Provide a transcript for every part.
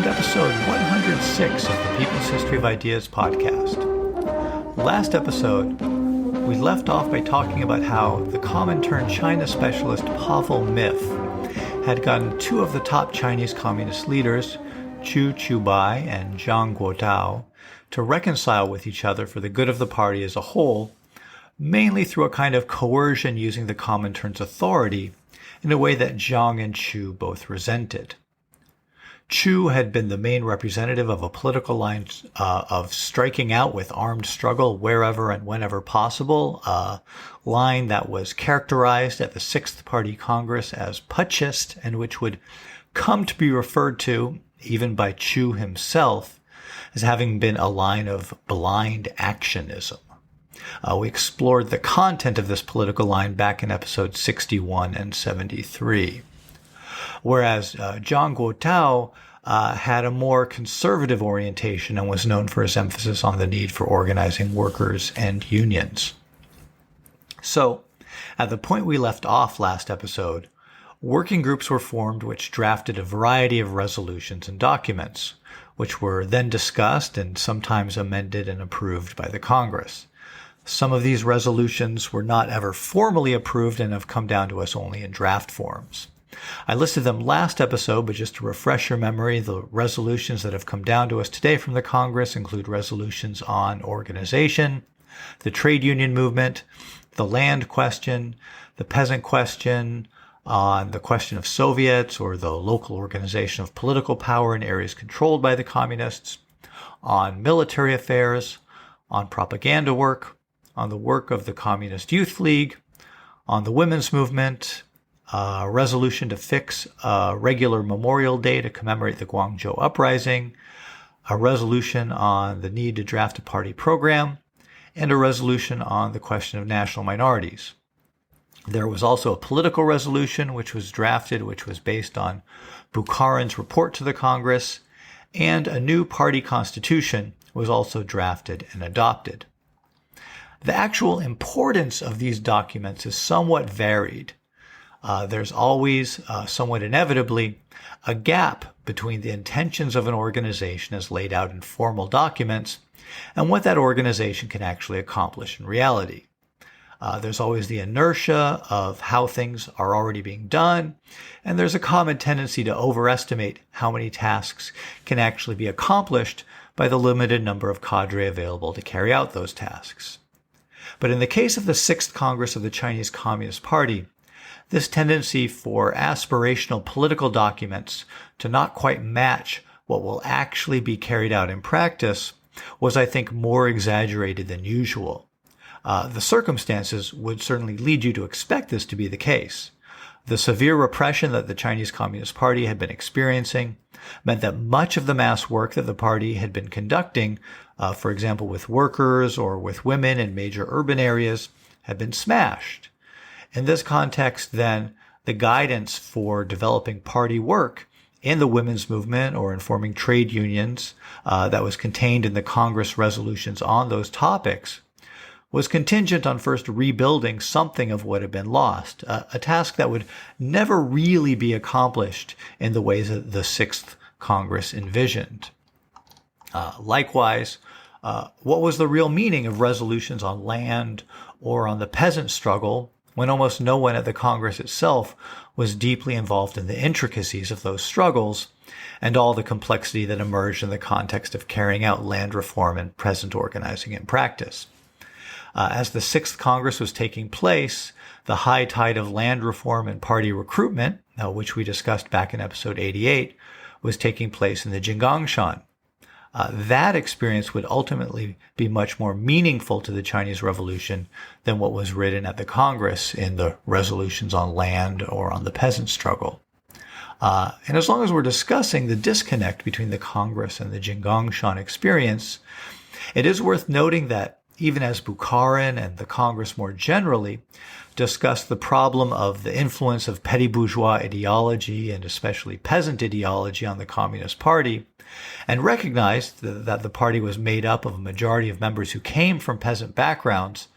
to episode 106 of the People's History of Ideas podcast. Last episode, we left off by talking about how the Comintern China specialist Pavel Mif had gotten two of the top Chinese communist leaders, Qiubai and Zhang Guotao, to reconcile with each other for the good of the party as a whole, mainly through a kind of coercion using the Comintern's authority in a way that Zhang and Qiu both resented. Qiu had been the main representative of a political line of striking out with armed struggle wherever and whenever possible, a line that was characterized at the Sixth Party Congress as putschist and which would come to be referred to, even by Qiu himself, as having been a line of blind actionism. We explored the content of this political line back in episodes 61 and 73. Whereas Zhang Guotao had a more conservative orientation and was known for his emphasis on the need for organizing workers and unions. So, at the point we left off last episode, working groups were formed which drafted a variety of resolutions and documents, which were then discussed and sometimes amended and approved by the Congress. Some of these resolutions were not ever formally approved and have come down to us only in draft forms. I listed them last episode, but just to refresh your memory, the resolutions that have come down to us today from the Congress include resolutions on organization, the trade union movement, the land question, the peasant question, on the question of Soviets or the local organization of political power in areas controlled by the communists, on military affairs, on propaganda work, on the work of the Communist Youth League, on the women's movement, a resolution to fix a regular memorial day to commemorate the Guangzhou uprising, a resolution on the need to draft a party program, and a resolution on the question of national minorities. There was also a political resolution which was drafted, which was based on Bukharin's report to the Congress, and a new party constitution was also drafted and adopted. The actual importance of these documents is somewhat varied. There's always, somewhat inevitably, a gap between the intentions of an organization as laid out in formal documents and what that organization can actually accomplish in reality. There's always the inertia of how things are already being done, and there's a common tendency to overestimate how many tasks can actually be accomplished by the limited number of cadre available to carry out those tasks. But in the case of the Sixth Congress of the Chinese Communist Party, this tendency for aspirational political documents to not quite match what will actually be carried out in practice was, I think, more exaggerated than usual. The circumstances would certainly lead you to expect this to be the case. The severe repression that the Chinese Communist Party had been experiencing meant that much of the mass work that the party had been conducting, for example with workers or with women in major urban areas, had been smashed. In this context, then, the guidance for developing party work in the women's movement or in forming trade unions that was contained in the Congress resolutions on those topics was contingent on first rebuilding something of what had been lost, a task that would never really be accomplished in the ways that the Sixth Congress envisioned. Likewise, what was the real meaning of resolutions on land or on the peasant struggle when almost no one at the Congress itself was deeply involved in the intricacies of those struggles and all the complexity that emerged in the context of carrying out land reform and present organizing in practice? As the Sixth Congress was taking place, the high tide of land reform and party recruitment, which we discussed back in episode 88, was taking place in the Jinggangshan. That experience would ultimately be much more meaningful to the Chinese Revolution than what was written at the Congress in the resolutions on land or on the peasant struggle. And as long as we're discussing the disconnect between the Congress and the Jinggangshan experience, it is worth noting that even as Bukharin and the Congress more generally discussed the problem of the influence of petty bourgeois ideology and especially peasant ideology on the Communist Party, and recognized that the party was made up of a majority of members who came from peasant backgrounds,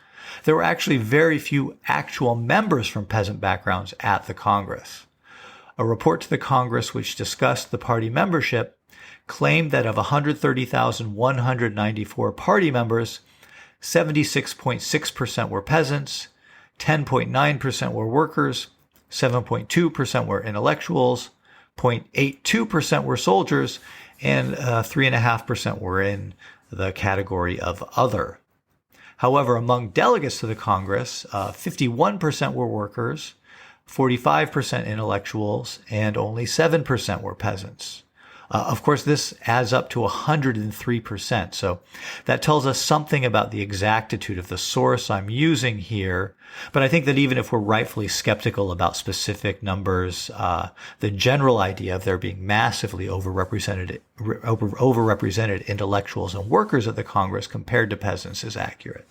there were actually very few actual members from peasant backgrounds at the Congress. A report to the Congress which discussed the party membership claimed that of 130,194 party members, 76.6% were peasants, 10.9% were workers, 7.2% were intellectuals, 0.82% were soldiers, and 3.5% were in the category of other. However, among delegates to the Congress, 51% were workers, 45% intellectuals, and only 7% were peasants. Of course, this adds up to 103%. So that tells us something about the exactitude of the source I'm using here. But I think that even if we're rightfully skeptical about specific numbers, the general idea of there being massively overrepresented intellectuals and workers at the Congress compared to peasants is accurate.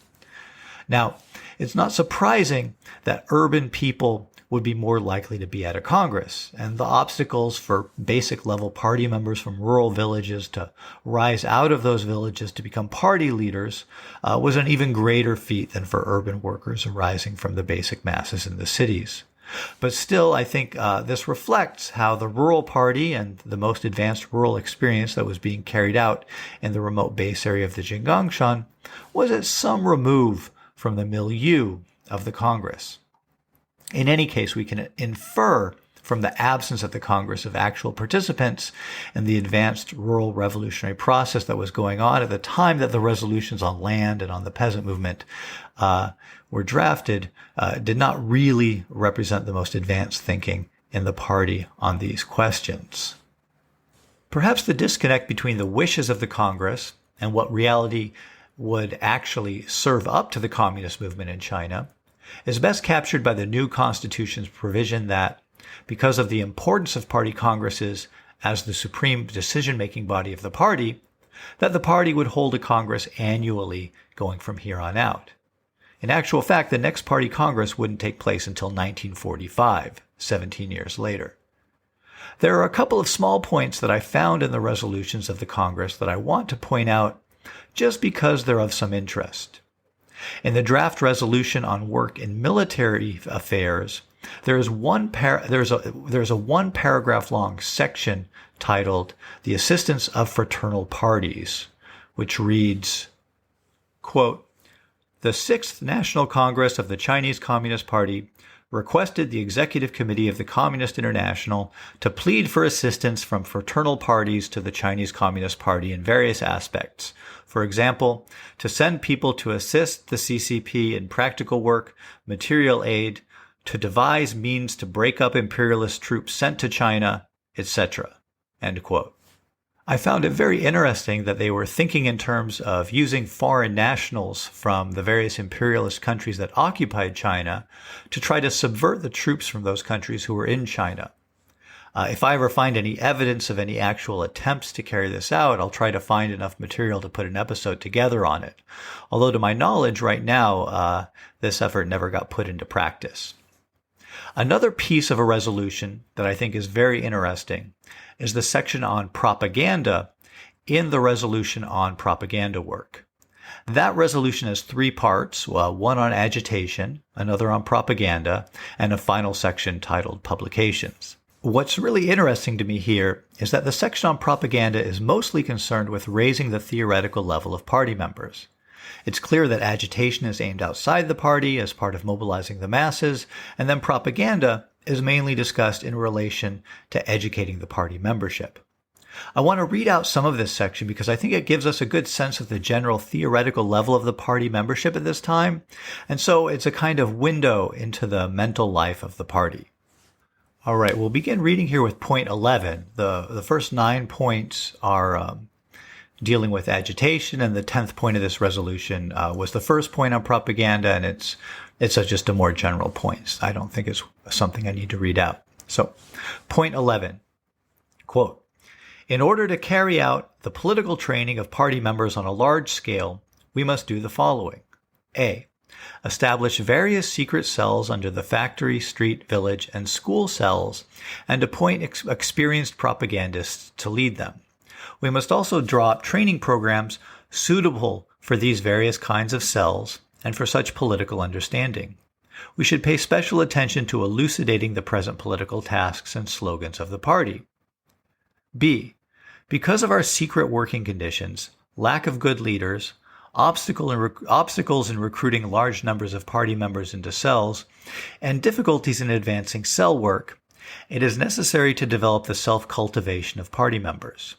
Now, it's not surprising that urban people would be more likely to be at a Congress, and the obstacles for basic level party members from rural villages to rise out of those villages to become party leaders was an even greater feat than for urban workers arising from the basic masses in the cities. But still, I think this reflects how the rural party and the most advanced rural experience that was being carried out in the remote base area of the Jinggangshan was at some remove from the milieu of the Congress. In any case, we can infer from the absence at the Congress of actual participants in the advanced rural revolutionary process that was going on at the time that the resolutions on land and on the peasant movement were drafted, did not really represent the most advanced thinking in the party on these questions. Perhaps the disconnect between the wishes of the Congress and what reality would actually serve up to the communist movement in China is best captured by the new constitution's provision that, because of the importance of party congresses as the supreme decision-making body of the party, that the party would hold a congress annually going from here on out. In actual fact, the next party congress wouldn't take place until 1945, 17 years later. There are a couple of small points that I found in the resolutions of the Congress that I want to point out just because they're of some interest. In the draft resolution on work in military affairs, there's a one paragraph long section titled "The Assistance of Fraternal Parties," which reads, quote, "The 6th National Congress of the Chinese Communist Party requested the Executive Committee of the Communist International to plead for assistance from fraternal parties to the Chinese Communist Party in various aspects. For example, to send people to assist the CCP in practical work, material aid, to devise means to break up imperialist troops sent to China, etc." End quote. I found it very interesting that they were thinking in terms of using foreign nationals from the various imperialist countries that occupied China to try to subvert the troops from those countries who were in China. If I ever find any evidence of any actual attempts to carry this out, I'll try to find enough material to put an episode together on it. Although to my knowledge right now, this effort never got put into practice. Another piece of a resolution that I think is very interesting is the section on propaganda in the resolution on propaganda work. That resolution has 3 parts, one on agitation, another on propaganda, and a final section titled Publications. What's really interesting to me here is that the section on propaganda is mostly concerned with raising the theoretical level of party members. It's clear that agitation is aimed outside the party as part of mobilizing the masses, and then propaganda is mainly discussed in relation to educating the party membership. I want to read out some of this section because I think it gives us a good sense of the general theoretical level of the party membership at this time, and so it's a kind of window into the mental life of the party. All right, we'll begin reading here with point 11. The first 9 points are dealing with agitation, and the 10th point of this resolution was the first point on propaganda, and it's just a more general point. I don't think it's something I need to read out. So, point 11, quote, "In order to carry out the political training of party members on a large scale, we must do the following. A. Establish various secret cells under the factory, street, village, and school cells, and appoint experienced propagandists to lead them. We must also draw up training programs suitable for these various kinds of cells and for such political understanding. we should pay special attention to elucidating the present political tasks and slogans of the party. B. Because of our secret working conditions, lack of good leaders, obstacles in recruiting large numbers of party members into cells, and difficulties in advancing cell work, it is necessary to develop the self-cultivation of party members.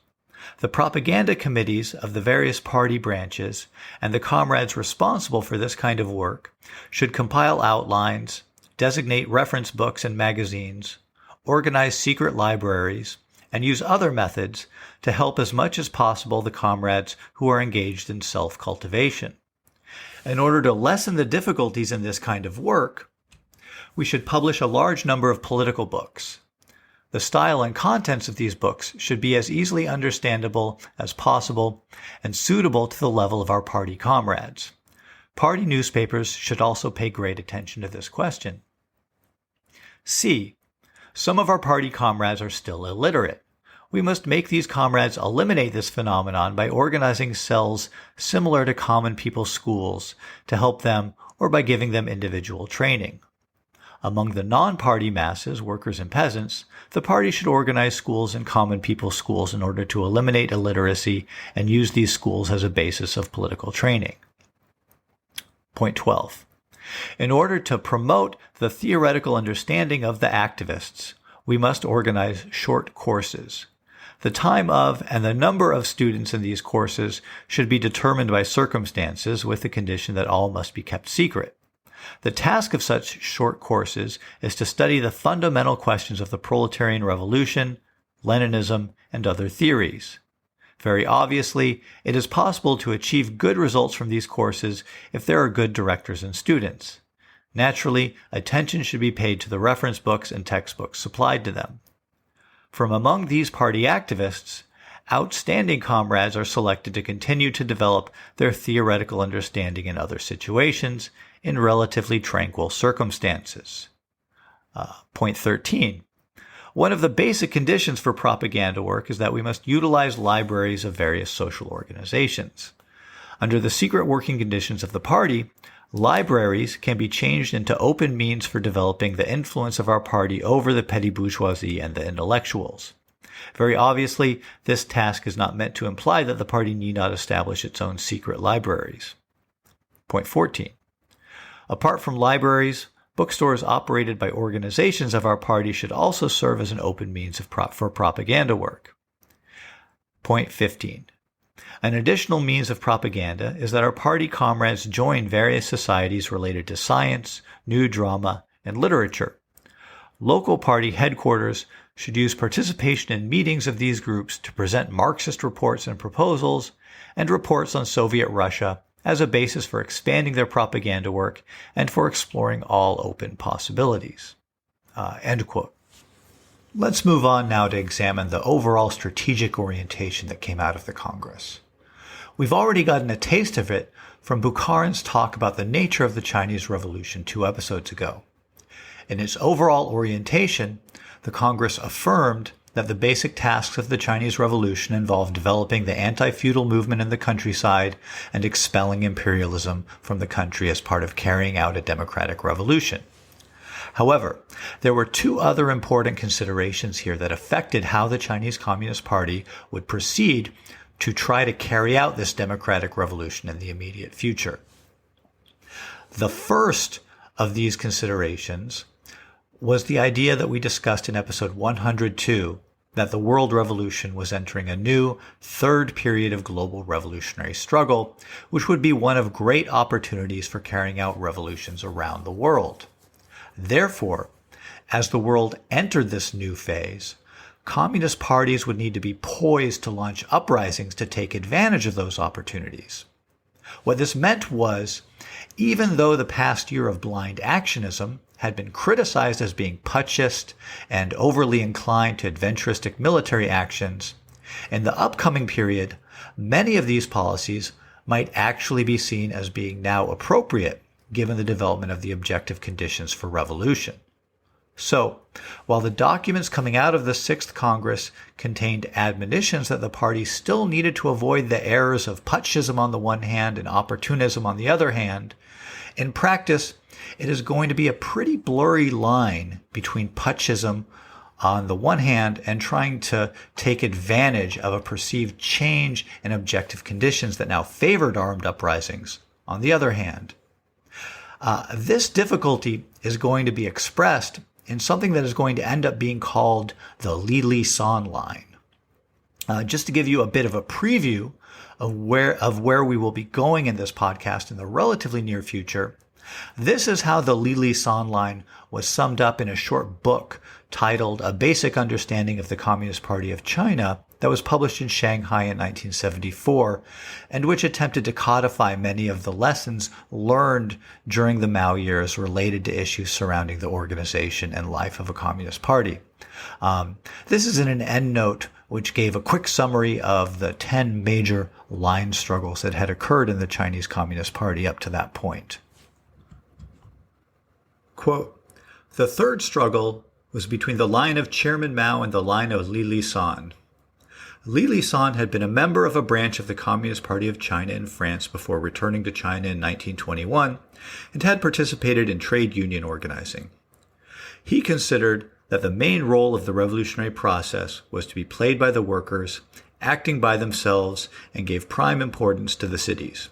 The propaganda committees of the various party branches and the comrades responsible for this kind of work should compile outlines, designate reference books and magazines, organize secret libraries, and use other methods to help as much as possible the comrades who are engaged in self-cultivation. In order to lessen the difficulties in this kind of work, we should publish a large number of political books. The style and contents of these books should be as easily understandable as possible and suitable to the level of our party comrades. Party newspapers should also pay great attention to this question. C. Some of our party comrades are still illiterate. We must make these comrades eliminate this phenomenon by organizing cells similar to common people schools to help them or by giving them individual training. Among the non-party masses, workers and peasants, the party should organize schools and common people schools in order to eliminate illiteracy and use these schools as a basis of political training. Point 12. In order to promote the theoretical understanding of the activists, we must organize short courses. The time of and the number of students in these courses should be determined by circumstances with the condition that all must be kept secret. The task of such short courses is to study the fundamental questions of the proletarian revolution, Leninism, and other theories. Very obviously, it is possible to achieve good results from these courses if there are good directors and students. Naturally, attention should be paid to the reference books and textbooks supplied to them. From among these party activists, outstanding comrades are selected to continue to develop their theoretical understanding in other situations in relatively tranquil circumstances. Point 13. One of the basic conditions for propaganda work is that we must utilize libraries of various social organizations. Under the secret working conditions of the party, libraries can be changed into open means for developing the influence of our party over the petty bourgeoisie and the intellectuals. Very obviously, this task is not meant to imply that the party need not establish its own secret libraries. Point 14. Apart from libraries, bookstores operated by organizations of our party should also serve as an open means for propaganda work. Point 15. An additional means of propaganda is that our party comrades join various societies related to science, new drama, and literature. Local party headquarters should use participation in meetings of these groups to present Marxist reports and proposals and reports on Soviet Russia as a basis for expanding their propaganda work and for exploring all open possibilities. End quote. Let's move on now to examine the overall strategic orientation that came out of the Congress. We've already gotten a taste of it from Bukharin's talk about the nature of the Chinese Revolution 2 episodes ago. In its overall orientation, the Congress affirmed that the basic tasks of the Chinese Revolution involved developing the anti-feudal movement in the countryside and expelling imperialism from the country as part of carrying out a democratic revolution. However, there were two other important considerations here that affected how the Chinese Communist Party would proceed to try to carry out this democratic revolution in the immediate future. The first of these considerations was the idea that we discussed in episode 102, that the world revolution was entering a new third period of global revolutionary struggle, which would be one of great opportunities for carrying out revolutions around the world. Therefore, as the world entered this new phase, communist parties would need to be poised to launch uprisings to take advantage of those opportunities. What this meant was, even though the past year of blind actionism had been criticized as being putschist and overly inclined to adventuristic military actions, in the upcoming period, many of these policies might actually be seen as being now appropriate given the development of the objective conditions for revolution. So, while the documents coming out of the Sixth Congress contained admonitions that the party still needed to avoid the errors of putschism on the one hand and opportunism on the other hand, in practice, it is going to be a pretty blurry line between putschism on the one hand and trying to take advantage of a perceived change in objective conditions that now favored armed uprisings on the other hand. This difficulty is going to be expressed in something that is going to end up being called the Lisan line. Just to give you a bit of a preview of where we will be going in this podcast in the relatively near future, this is how the Lisan line was summed up in a short book titled A Basic Understanding of the Communist Party of China that was published in Shanghai in 1974, and which attempted to codify many of the lessons learned during the Mao years related to issues surrounding the organization and life of a communist party. This is in an endnote which gave a quick summary of the 10 major line struggles that had occurred in the Chinese Communist Party up to that point. Quote, "The third struggle was between the line of Chairman Mao and the line of Lisan. Lisan had been a member of a branch of the Communist Party of China in France before returning to China in 1921 and had participated in trade union organizing. He considered that the main role of the revolutionary process was to be played by the workers, acting by themselves, and gave prime importance to the cities.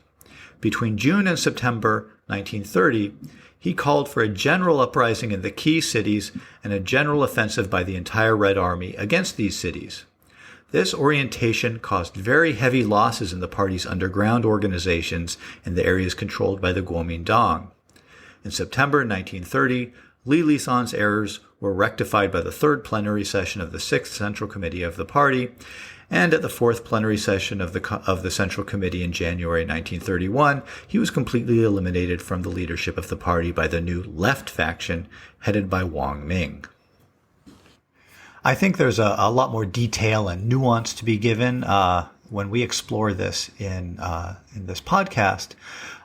Between June and September 1930, he called for a general uprising in the key cities and a general offensive by the entire Red Army against these cities. This orientation caused very heavy losses in the party's underground organizations in the areas controlled by the Kuomintang. In September 1930, Lisan's errors were rectified by the third plenary session of the Sixth Central Committee of the party, and at the fourth plenary session of the Central Committee in January 1931, he was completely eliminated from the leadership of the party by the new left faction headed by Wang Ming." I think there's a lot more detail and nuance to be given when we explore this in this podcast.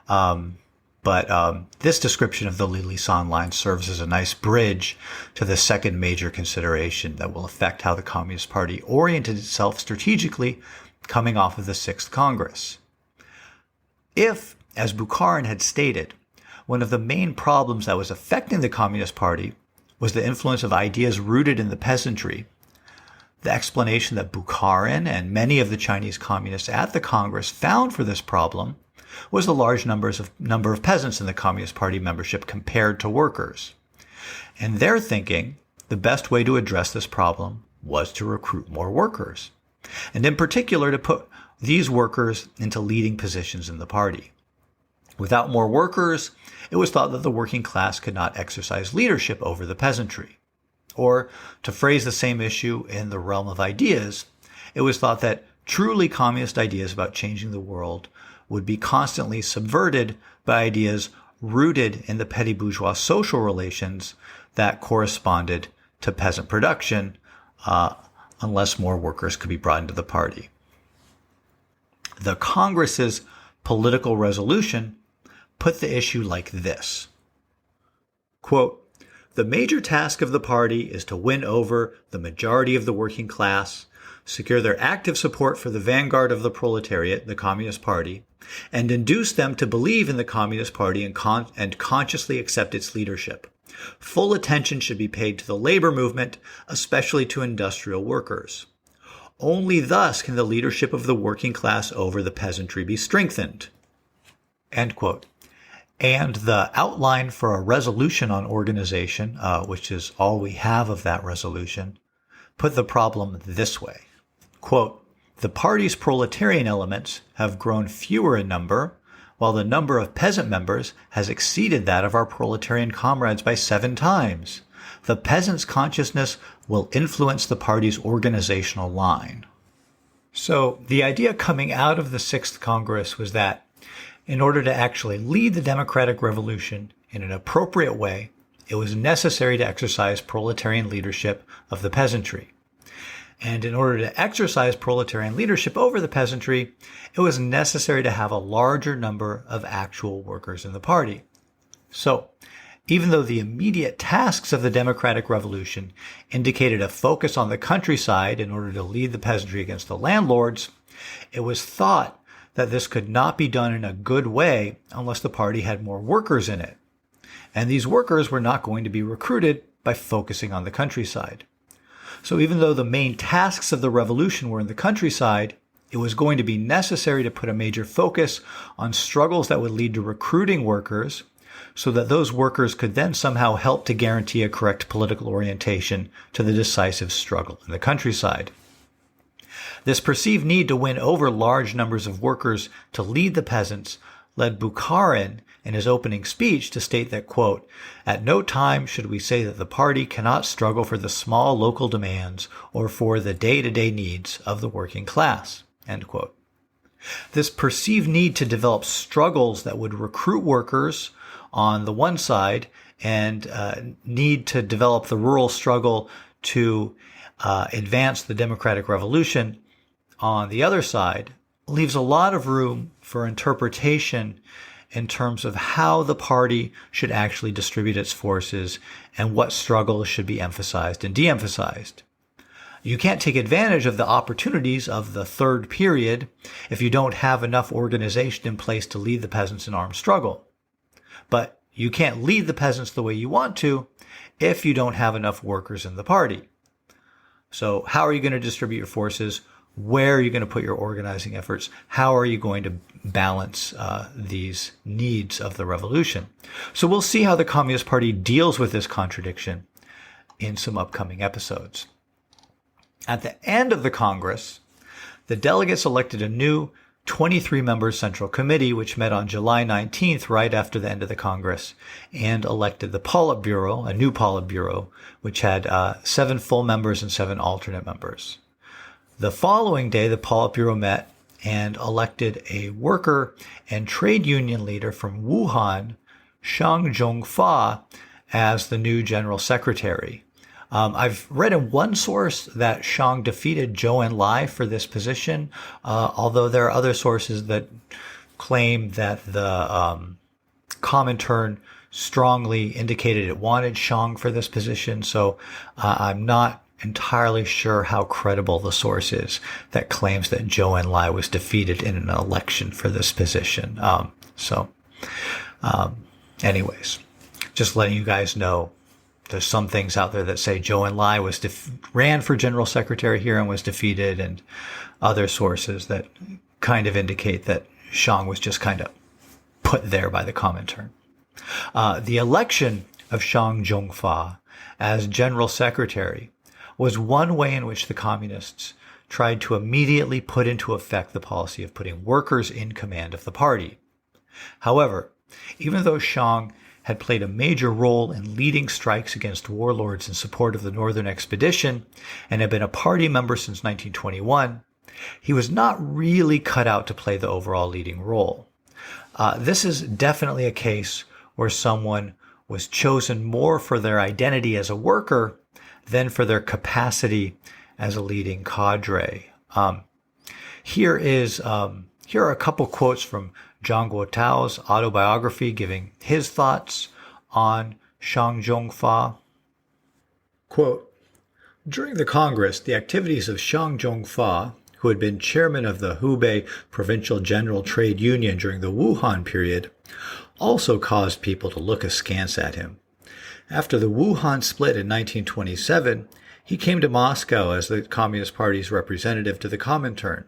But this description of the Lisan line serves as a nice bridge to the second major consideration that will affect how the Communist Party oriented itself strategically coming off of the Sixth Congress. If, as Bukharin had stated, one of the main problems that was affecting the Communist Party was the influence of ideas rooted in the peasantry, the explanation that Bukharin and many of the Chinese communists at the Congress found for this problem was the large number of peasants in the Communist Party membership compared to workers. In their thinking, the best way to address this problem was to recruit more workers, and in particular to put these workers into leading positions in the party. Without more workers, it was thought that the working class could not exercise leadership over the peasantry. Or, to phrase the same issue in the realm of ideas, it was thought that truly communist ideas about changing the world would be constantly subverted by ideas rooted in the petty bourgeois social relations that corresponded to peasant production, unless more workers could be brought into the party. The Congress's political resolution put the issue like this. Quote, "The major task of the party is to win over the majority of the working class, secure their active support for the vanguard of the proletariat, the Communist Party, and induce them to believe in the Communist Party and consciously accept its leadership. Full attention should be paid to the labor movement, especially to industrial workers. Only thus can the leadership of the working class over the peasantry be strengthened." End quote. And the outline for a resolution on organization, which is all we have of that resolution, put the problem this way. Quote, "The party's proletarian elements have grown fewer in number, while the number of peasant members has exceeded that of our proletarian comrades by 7 times. The peasants' consciousness will influence the party's organizational line." So the idea coming out of the Sixth Congress was that in order to actually lead the democratic revolution in an appropriate way, it was necessary to exercise proletarian leadership of the peasantry. And in order to exercise proletarian leadership over the peasantry, it was necessary to have a larger number of actual workers in the party. So, even though the immediate tasks of the democratic revolution indicated a focus on the countryside in order to lead the peasantry against the landlords, it was thought that this could not be done in a good way unless the party had more workers in it. and these workers were not going to be recruited by focusing on the countryside. So even though the main tasks of the revolution were in the countryside, it was going to be necessary to put a major focus on struggles that would lead to recruiting workers so that those workers could then somehow help to guarantee a correct political orientation to the decisive struggle in the countryside. This perceived need to win over large numbers of workers to lead the peasants led Bukharin in his opening speech to state that, quote, "At no time should we say that the party cannot struggle for the small local demands or for the day-to-day needs of the working class," end quote. This perceived need to develop struggles that would recruit workers on the one side and need to develop the rural struggle to advance the democratic revolution on the other side leaves a lot of room for interpretation in terms of how the party should actually distribute its forces and what struggles should be emphasized and de-emphasized. You can't take advantage of the opportunities of the third period if you don't have enough organization in place to lead the peasants in armed struggle. But you can't lead the peasants the way you want to if you don't have enough workers in the party. So how are you going to distribute your forces? Where are you going to put your organizing efforts? How are you going to balance these needs of the revolution? So we'll see how the Communist Party deals with this contradiction in some upcoming episodes. At the end of the Congress, the delegates elected a new 23-member Central Committee, which met on July 19th, right after the end of the Congress, and elected the politburo, a new politburo, which had 7 full members and 7 alternate members. The following day, the Politburo met and elected a worker and trade union leader from Wuhan, Xiang Zhongfa, as the new general secretary. I've read in one source that Xiang defeated Zhou and Enlai for this position, although there are other sources that claim that the Comintern strongly indicated it wanted Xiang for this position. So I'm not entirely sure how credible the source is that claims that Zhou Enlai was defeated in an election for this position. Anyways, just letting you guys know, there's some things out there that say Zhou Enlai was ran for general secretary here and was defeated, and other sources that kind of indicate that Xiang was just kind of put there by the Comintern. The election of Xiang Zhongfa as general secretary was one way in which the communists tried to immediately put into effect the policy of putting workers in command of the party. However, even though Xiang had played a major role in leading strikes against warlords in support of the Northern Expedition and had been a party member since 1921, he was not really cut out to play the overall leading role. This is definitely a case where someone was chosen more for their identity as a worker than for their capacity as a leading cadre. Here are a couple quotes from Zhang Guotao's autobiography giving his thoughts on Xiang Zhongfa. Quote, "During the Congress, the activities of Xiang Zhongfa, who had been chairman of the Qiubai Provincial General Trade Union during the Wuhan period, also caused people to look askance at him. After the Wuhan split in 1927, he came to Moscow as the Communist Party's representative to the Comintern,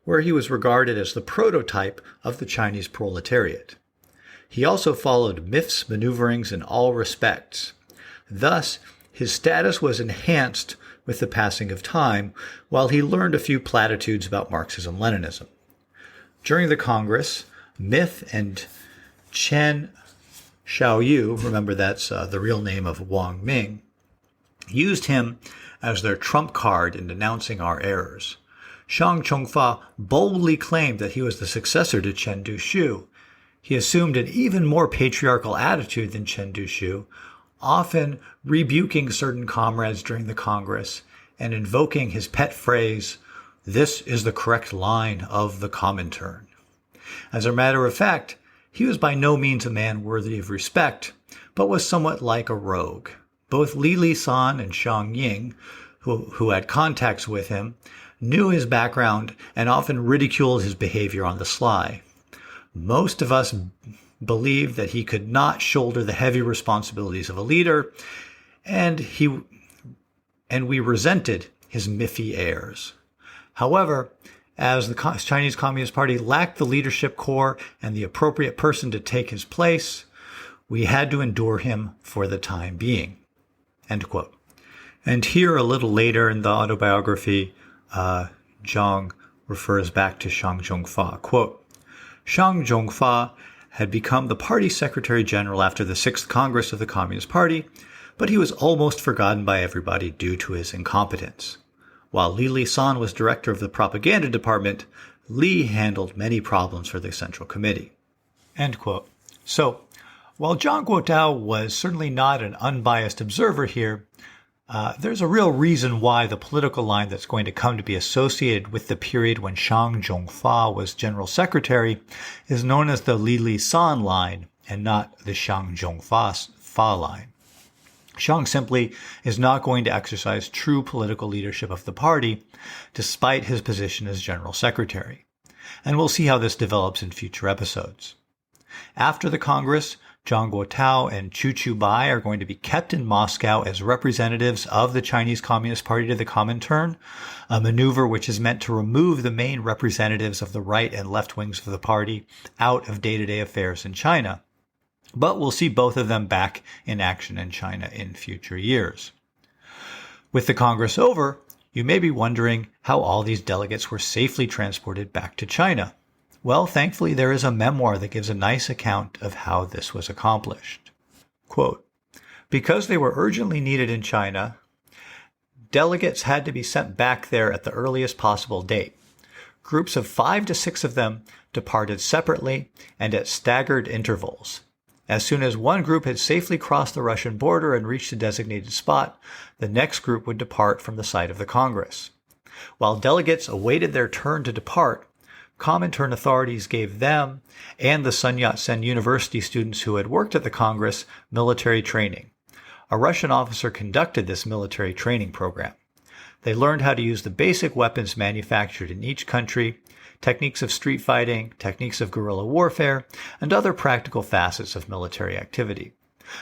where he was regarded as the prototype of the Chinese proletariat. He also followed Mif's maneuverings in all respects. Thus, his status was enhanced with the passing of time, while he learned a few platitudes about Marxism-Leninism. During the Congress, Mif and Chen Xiaoyu, remember that's the real name of Wang Ming, used him as their trump card in denouncing our errors. Xiang Zhongfa boldly claimed that he was the successor to Chen Duxiu. He assumed an even more patriarchal attitude than Chen Duxiu, often rebuking certain comrades during the Congress and invoking his pet phrase, "This is the correct line of the Comintern." As a matter of fact, he was by no means a man worthy of respect, but was somewhat like a rogue. Both Lisan and Ying, who had contacts with him, knew his background and often ridiculed his behavior on the sly. Most of us believed that he could not shoulder the heavy responsibilities of a leader, and we resented his miffy airs. However, as the Chinese Communist Party lacked the leadership core and the appropriate person to take his place, we had to endure him for the time being. End quote. And here, a little later in the autobiography, Zhang refers back to Xiang Zhongfa. Quote, Xiang Zhongfa had become the party secretary general after the 6th Congress of the Communist Party, but he was almost forgotten by everybody due to his incompetence. While Lisan was director of the propaganda department, Li handled many problems for the Central Committee. End quote. So, while Zhang Guotao was certainly not an unbiased observer here, there's a real reason why the political line that's going to come to be associated with the period when Xiang Zhongfa was general secretary is known as the Lisan line and not the Xiang Zhongfa line. Xiang simply is not going to exercise true political leadership of the party, despite his position as general secretary. And we'll see how this develops in future episodes. After the Congress, Zhang Guotao and Qiubai are going to be kept in Moscow as representatives of the Chinese Communist Party to the Comintern, a maneuver which is meant to remove the main representatives of the right and left wings of the party out of day-to-day affairs in China. But we'll see both of them back in action in China in future years. With the Congress over, you may be wondering how all these delegates were safely transported back to China. Well, thankfully, there is a memoir that gives a nice account of how this was accomplished. Quote, because they were urgently needed in China, delegates had to be sent back there at the earliest possible date. Groups of 5 to 6 of them departed separately and at staggered intervals. As soon as one group had safely crossed the Russian border and reached a designated spot, the next group would depart from the site of the Congress. While delegates awaited their turn to depart, Comintern authorities gave them and the Sun Yat-sen University students who had worked at the Congress military training. A Russian officer conducted this military training program. They learned how to use the basic weapons manufactured in each country, techniques of street fighting, techniques of guerrilla warfare, and other practical facets of military activity.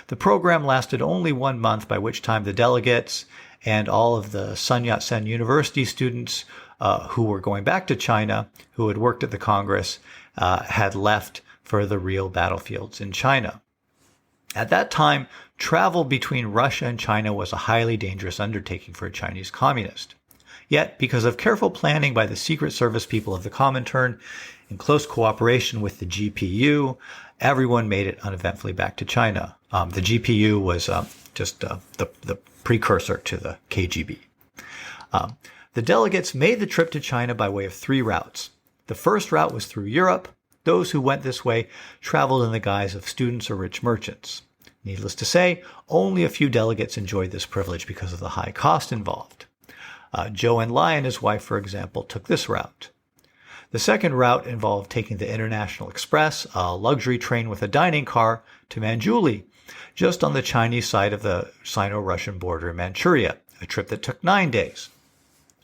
The program lasted only 1 month, by which time the delegates and all of the Sun Yat-sen University students who were going back to China, who had worked at the Congress, had left for the real battlefields in China. At that time, travel between Russia and China was a highly dangerous undertaking for a Chinese communist. Yet, because of careful planning by the Secret Service people of the Comintern, in close cooperation with the GPU, everyone made it uneventfully back to China. The GPU was just the precursor to the KGB. The delegates made the trip to China by way of 3 routes. The first route was through Europe. Those who went this way traveled in the guise of students or rich merchants. Needless to say, only a few delegates enjoyed this privilege because of the high cost involved. Zhou Enlai and his wife, for example, took this route. The second route involved taking the International Express, a luxury train with a dining car, to Manjuli, just on the Chinese side of the Sino-Russian border in Manchuria, a trip that took 9 days.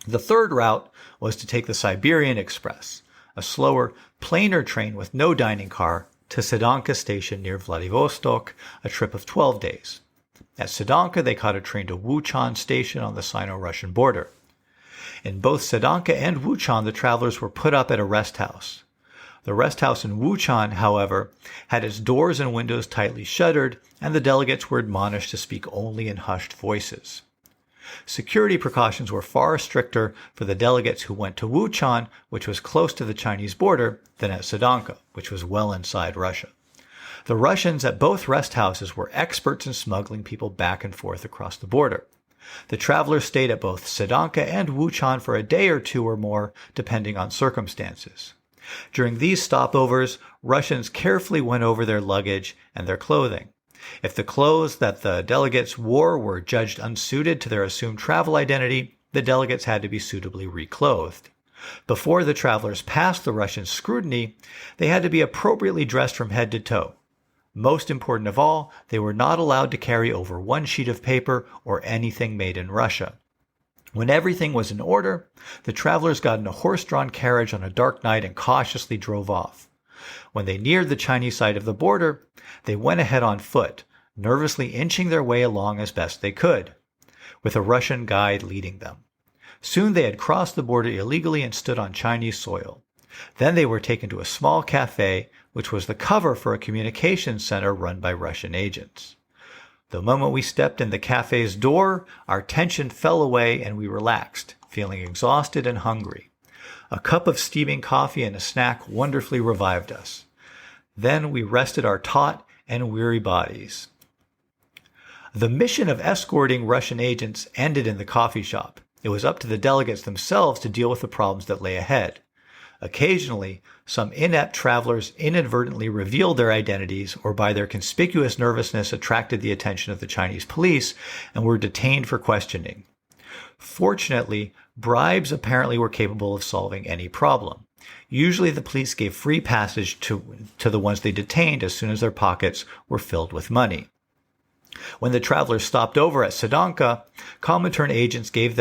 The third route was to take the Siberian Express, a slower, plainer train with no dining car, to Sedanka station near Vladivostok, a trip of 12 days. At Sedanka, they caught a train to Wuchan station on the Sino-Russian border. In both Sedanka and Wuchan, the travelers were put up at a rest house. The rest house in Wuchan, however, had its doors and windows tightly shuttered, and the delegates were admonished to speak only in hushed voices. Security precautions were far stricter for the delegates who went to Wuchan, which was close to the Chinese border, than at Sedanka, which was well inside Russia. The Russians at both rest houses were experts in smuggling people back and forth across the border. The travelers stayed at both Sedanka and Wuchan for a day or 2 or more, depending on circumstances. During these stopovers, Russians carefully went over their luggage and their clothing. If the clothes that the delegates wore were judged unsuited to their assumed travel identity, the delegates had to be suitably reclothed. Before the travelers passed the Russian scrutiny, they had to be appropriately dressed from head to toe. Most important of all, they were not allowed to carry over 1 sheet of paper or anything made in Russia. When everything was in order, the travelers got in a horse-drawn carriage on a dark night and cautiously drove off. When they neared the Chinese side of the border, they went ahead on foot, nervously inching their way along as best they could, with a Russian guide leading them. Soon they had crossed the border illegally and stood on Chinese soil. Then they were taken to a small cafe, which was the cover for a communications center run by Russian agents. The moment we stepped in the cafe's door, our tension fell away and we relaxed, feeling exhausted and hungry. A cup of steaming coffee and a snack wonderfully revived us. Then we rested our taut and weary bodies. The mission of escorting Russian agents ended in the coffee shop. It was up to the delegates themselves to deal with the problems that lay ahead. Occasionally, some inept travelers inadvertently revealed their identities or by their conspicuous nervousness attracted the attention of the Chinese police and were detained for questioning. Fortunately, bribes apparently were capable of solving any problem. Usually the police gave free passage to the ones they detained as soon as their pockets were filled with money. When the travelers stopped over at Sadanka, Comintern agents gave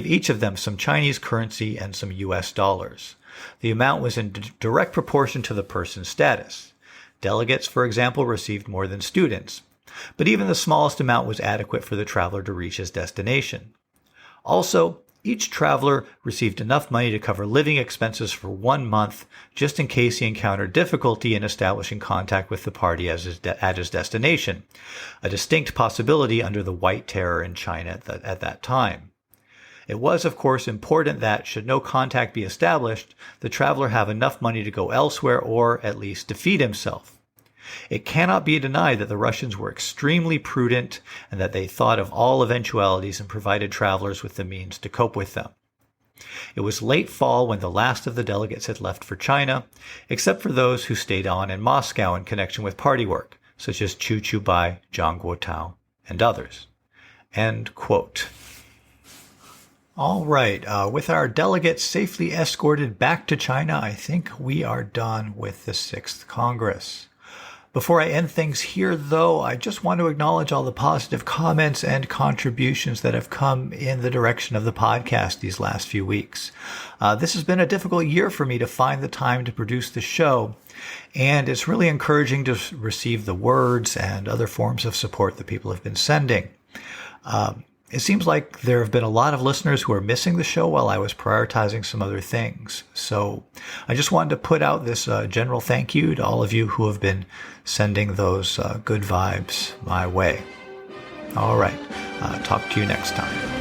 each of them some Chinese currency and some US dollars. The amount was in direct proportion to the person's status. Delegates, for example, received more than students, but even the smallest amount was adequate for the traveler to reach his destination. Also, each traveler received enough money to cover living expenses for 1 month, just in case he encountered difficulty in establishing contact with the party at his destination, a distinct possibility under the White Terror in China at that time. It was, of course, important that, should no contact be established, the traveler have enough money to go elsewhere or, at least, defeat himself. It cannot be denied that the Russians were extremely prudent and that they thought of all eventualities and provided travelers with the means to cope with them. It was late fall when the last of the delegates had left for China, except for those who stayed on in Moscow in connection with party work, such as Qiubai, Zhang, Guotao, and others. End quote. All right, with our delegates safely escorted back to China, I think we are done with the 6th Congress. Before I end things here, though, I just want to acknowledge all the positive comments and contributions that have come in the direction of the podcast these last few weeks. This has been a difficult year for me to find the time to produce the show, and it's really encouraging to receive the words and other forms of support that people have been sending. It seems like there have been a lot of listeners who are missing the show while I was prioritizing some other things. So I just wanted to put out this general thank you to all of you who have been sending those good vibes my way. All right. Talk to you next time.